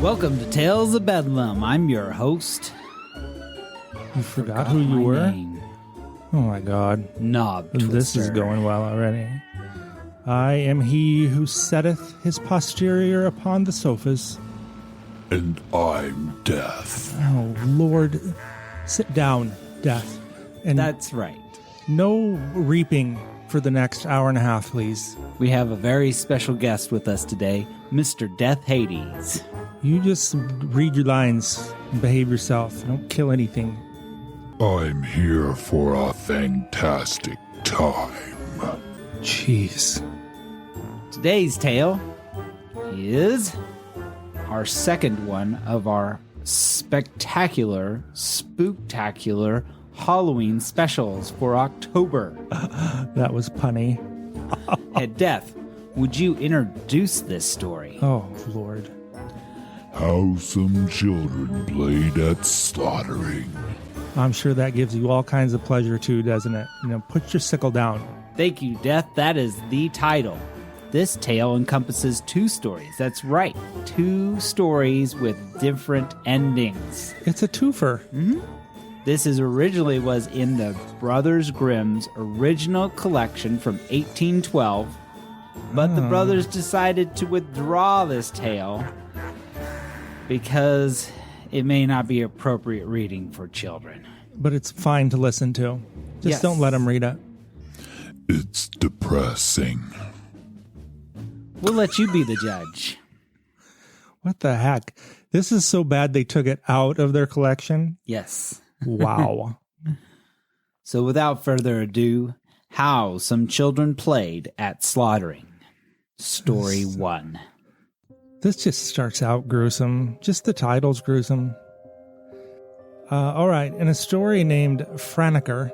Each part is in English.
Welcome to Tales of Bedlam. I'm your host. You forgot who you were? Name. Oh my god. Knob Twister. This is going well already. I am he who setteth his posterior upon the sofas. And I'm Death. Oh, Lord. Sit down, Death. And That's right. no reaping for the next hour and a half, please. We have a very special guest with us today, Mr. Death Hades. You just read your lines and behave yourself. Don't kill anything. I'm here for a fantastic time. Jeez. Today's tale is our second one of our spectacular, spooktacular Halloween specials for October. That was punny. Hey, Death, would you introduce this story? Oh, Lord. How some children played at slaughtering. I'm sure that gives you all kinds of pleasure too, doesn't it? You know, put your sickle down. Thank you, Death. That is the title. This tale encompasses two stories. That's right. Two stories with different endings. It's a twofer. This originally was in the Brothers Grimm's original collection from 1812, but the brothers decided to withdraw this tale because it may not be appropriate reading for children. But it's fine to listen to. Just Yes. don't let them read it. It's depressing. We'll let you be the judge. What the heck? This is so bad they took it out of their collection. Yes. Wow. So without further ado, how some children played at slaughtering. Story 1. This just starts out gruesome. Just the title's gruesome. All right. In a story named Franeker,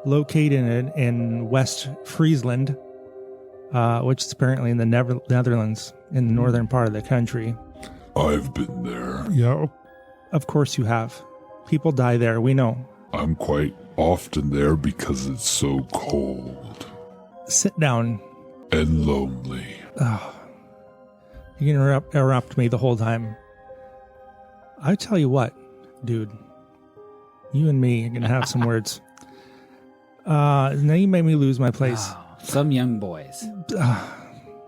located in West Friesland, which is apparently in the Netherlands, in the northern part of the country. I've been there. Yeah. Of course you have. People die there, we know. I'm quite often there because it's so cold Sit down. and lonely. You can interrupt me the whole time. I tell you what, dude. You and me are going to have some words. Now you made me lose my place. Wow. Some young boys.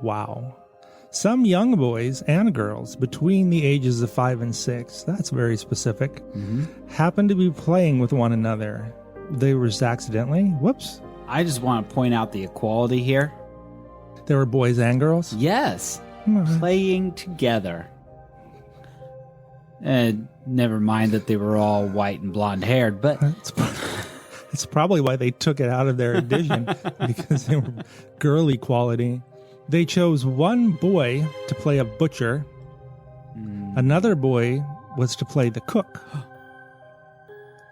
Wow. Some young boys and girls between the ages of 5 and 6, that's very specific, happened to be playing with one another. They were accidentally. Whoops. I just want to point out the equality here. There were boys and girls. Yes. Playing together. And never mind that they were all white and blonde haired, but It's probably why they took it out of their edition, because they were girl equality. They chose one boy to play a butcher. Another boy was to play the cook.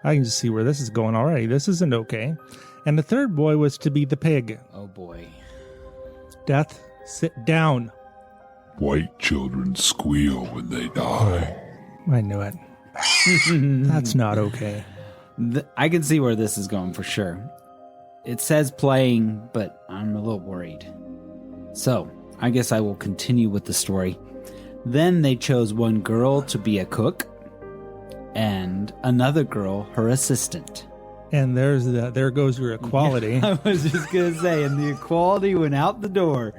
I can just see where this is going already. This isn't okay. And the third boy was to be the pig. oh boy. Death, sit down. White children squeal when they die. I knew it. That's not okay. I can see where this is going for sure. It says playing, but I'm a little worried. So, I guess I will continue with the story. Then they chose one girl to be a cook, and another girl her assistant. And there goes your equality. I was just going to say, and the equality went out the door.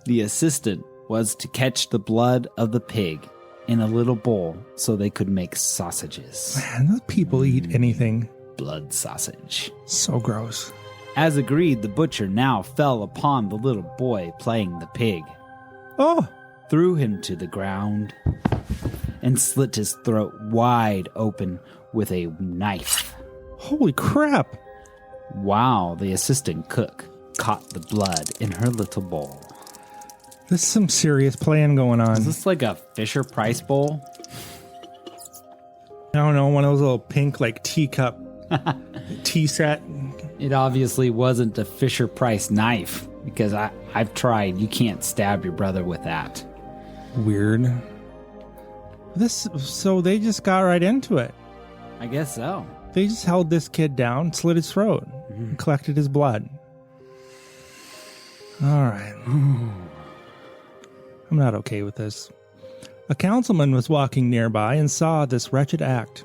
The assistant was to catch the blood of the pig in a little bowl so they could make sausages. Man, those people eat anything. Blood sausage. So gross. As agreed, the butcher now fell upon the little boy playing the pig, Oh, threw him to the ground, and slit his throat wide open with a knife. holy crap. While the assistant cook caught the blood in her little bowl. There's some serious playing going on. Is this like a Fisher Price bowl? I don't know, one of those little pink, like, teacup tea set. It obviously wasn't a Fisher Price knife, because I've tried. You can't stab your brother with that. Weird. So they just got right into it. I guess so. They just held this kid down, slit his throat, and collected his blood. All right. I'm not okay with this. A councilman was walking nearby and saw this wretched act.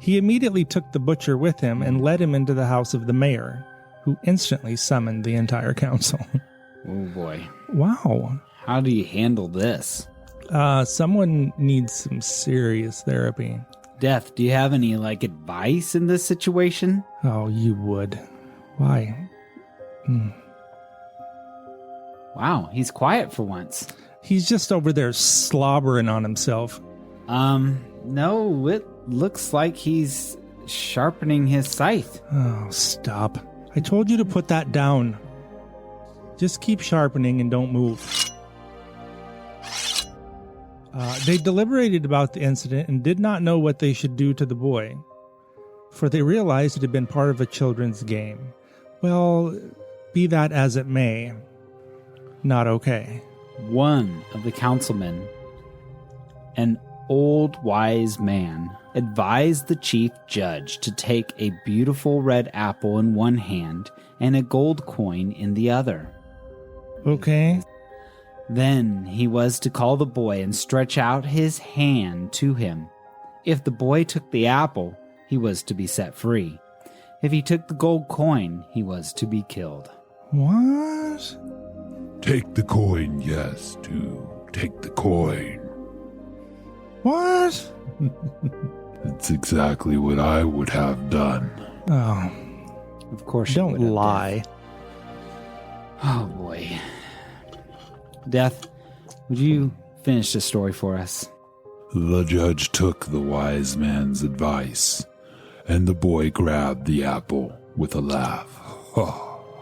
He immediately took the butcher with him and led him into the house of the mayor, who instantly summoned the entire council. Oh boy. Wow. How do you handle this? Someone needs some serious therapy. Death, do you have any, advice in this situation? Oh, you would. Why? Wow, he's quiet for once. He's just over there slobbering on himself. No, it looks like he's sharpening his scythe. Oh, stop. I told you to put that down. Just keep sharpening and don't move. They deliberated about the incident and did not know what they should do to the boy, for they realized it had been part of a children's game. Well, be that as it may, not okay. One of the councilmen, an old wise man, advised the chief judge to take a beautiful red apple in one hand and a gold coin in the other. Okay. Then he was to call the boy and stretch out his hand to him. If the boy took the apple, he was to be set free. If he took the gold coin, he was to be killed. What? Take the coin, yes, to take the coin. What? It's exactly what I would have done. Oh, Of course you don't would have, lie. Death. Oh boy. Death, would you finish the story for us? The judge took the wise man's advice, and the boy grabbed the apple with a laugh. Ha,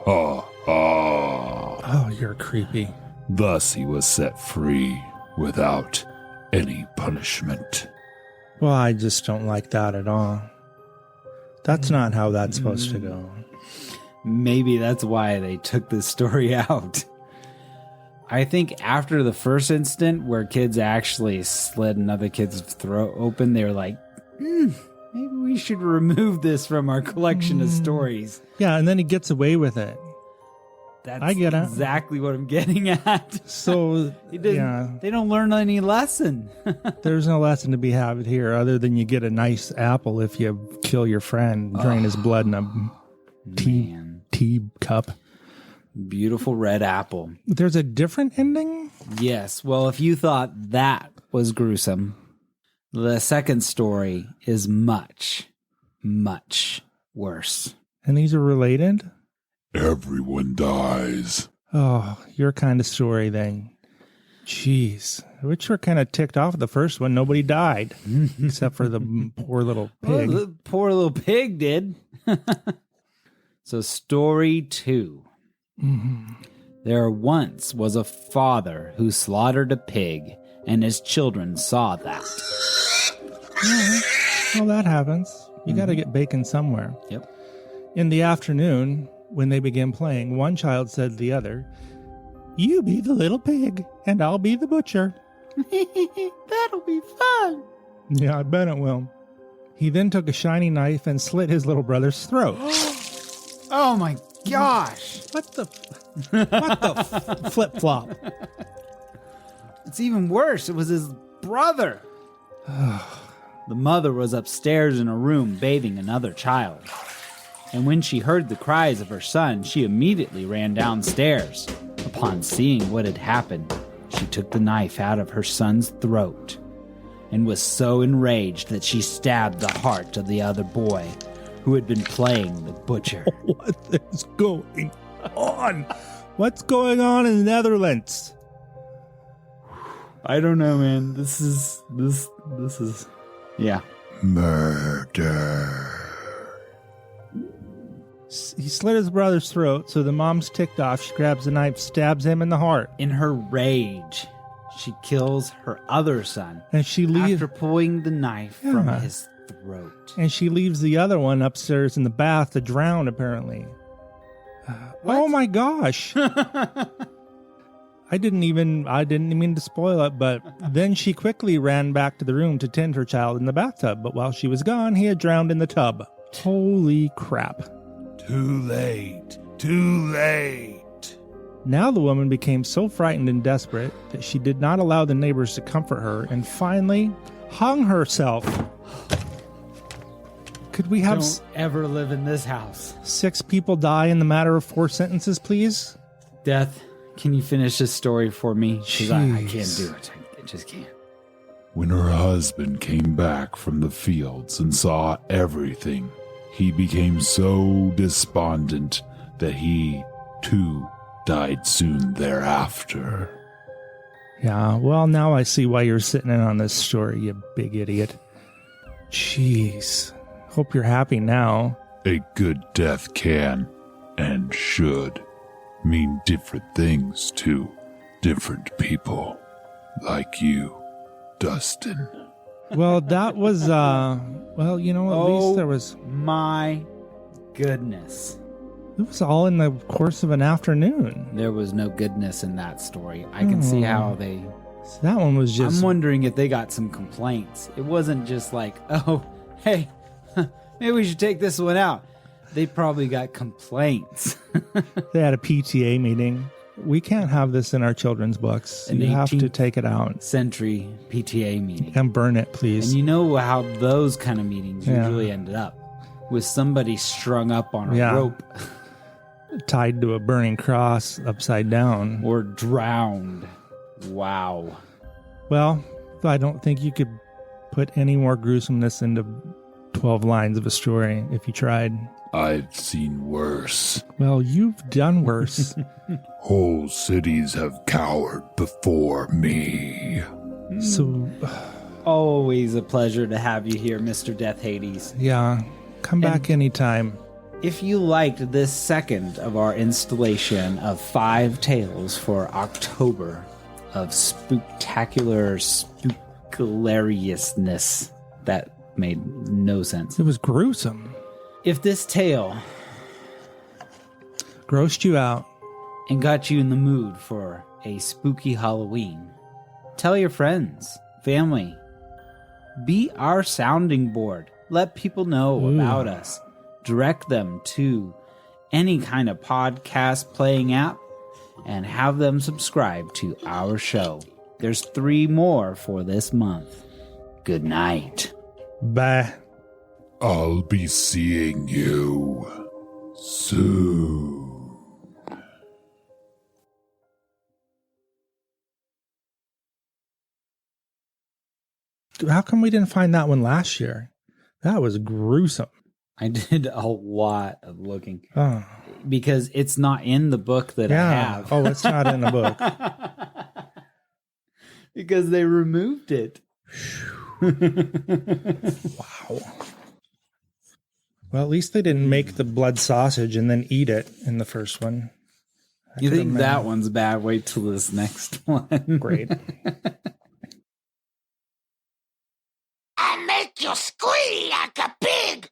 ha, ha. Oh, you're creepy. Thus he was set free without any punishment. Well, I just don't like that at all. That's not how that's supposed to go. Maybe that's why they took this story out. I think after the first incident where kids actually slit another kid's throat open, they were like, maybe we should remove this from our collection of stories. Yeah, and then he gets away with it. That's I get it. exactly what I'm getting at. So, yeah, They don't learn any lesson. there's no lesson to be had here other than you get a nice apple if you kill your friend, drain his blood in a tea cup. Beautiful red apple. There's a different ending? Yes. Well, if you thought that was gruesome, the second story is much, much worse. And these are related? Everyone dies. Oh, your kind of story then. Jeez. Which were kind of ticked off the first one. Nobody died. Except for the poor little pig. Well, the poor little pig did. So story 2. There once was a father who slaughtered a pig, and his children saw that. Well, that happens. You got to get bacon somewhere. Yep. In the afternoon, when they began playing, one child said to the other, "You be the little pig, and I'll be the butcher." That'll be fun. Yeah, I bet it will. He then took a shiny knife and slit his little brother's throat. Oh my gosh. What the flip-flop? It's even worse. It was his brother. The mother was upstairs in a room bathing another child. And when she heard the cries of her son, she immediately ran downstairs. Upon seeing what had happened, she took the knife out of her son's throat and was so enraged that she stabbed the heart of the other boy who had been playing the butcher. What is going on? What's going on in the Netherlands? I don't know, man. This is yeah. Murder. He slit his brother's throat, so the mom's ticked off. She grabs a knife, stabs him in the heart. In her rage, she kills her other son And she leaves. after pulling the knife from his throat. And she leaves the other one upstairs in the bath to drown, apparently. Oh my gosh. I didn't even mean to spoil it, but then she quickly ran back to the room to tend her child in the bathtub. But while she was gone, he had drowned in the tub. Holy crap. Too late. Too late. Now the woman became so frightened and desperate that she did not allow the neighbors to comfort her and finally hung herself. Could we have Don't ever live in this house. 6 people die in the matter of 4 sentences, please? Death, can you finish this story for me? Because I can't Jeez. do it. I just can't. When her husband came back from the fields and saw everything, he became so despondent that he, too, died soon thereafter. Yeah, well, now I see why you're sitting in on this story, you big idiot. Jeez. Hope you're happy now. A good death can, and should, mean different things to different people, like you, Dustin. Well, that was, well, you know, at least there was... My goodness. It was all in the course of an afternoon. There was no goodness in that story. I can see how they... So that one was just... I'm wondering if they got some complaints. It wasn't just like, oh, hey, maybe we should take this one out. They probably got complaints. They had a PTA meeting. We can't have this in our children's books. An You have to 18th take it out. Century PTA meeting. And burn it, please. And you know how those kind of meetings Yeah. usually ended up. With somebody strung up on a Yeah. rope Tied to a burning cross upside down. or drowned. Wow. Well, I don't think you could put any more gruesomeness into 12 lines of a story if you tried. I've seen worse. Well, you've done worse. Whole cities have cowered before me. So, Always a pleasure to have you here, Mr. Death Hades. yeah, come back anytime. If you liked this second of our installation of 5 tales for October of spooktacular spookhilariousness, that made no sense. It was gruesome. If this tale Grossed you out. and got you in the mood for a spooky Halloween, tell your friends, family. Be our sounding board. Let people know about us. Direct them to any kind of podcast playing app and have them subscribe to our show. There's 3 more for this month. Good night. Bye. I'll be seeing you soon. How come we didn't find that one last year? That was gruesome. I did a lot of looking Oh, because it's not in the book that I yeah. have. Oh, it's not in the book. Because they removed it. Wow. Well, at least they didn't make the blood sausage and then eat it in the first one. You think that one's bad? Wait till this next one. Great. I make you squeal like a pig.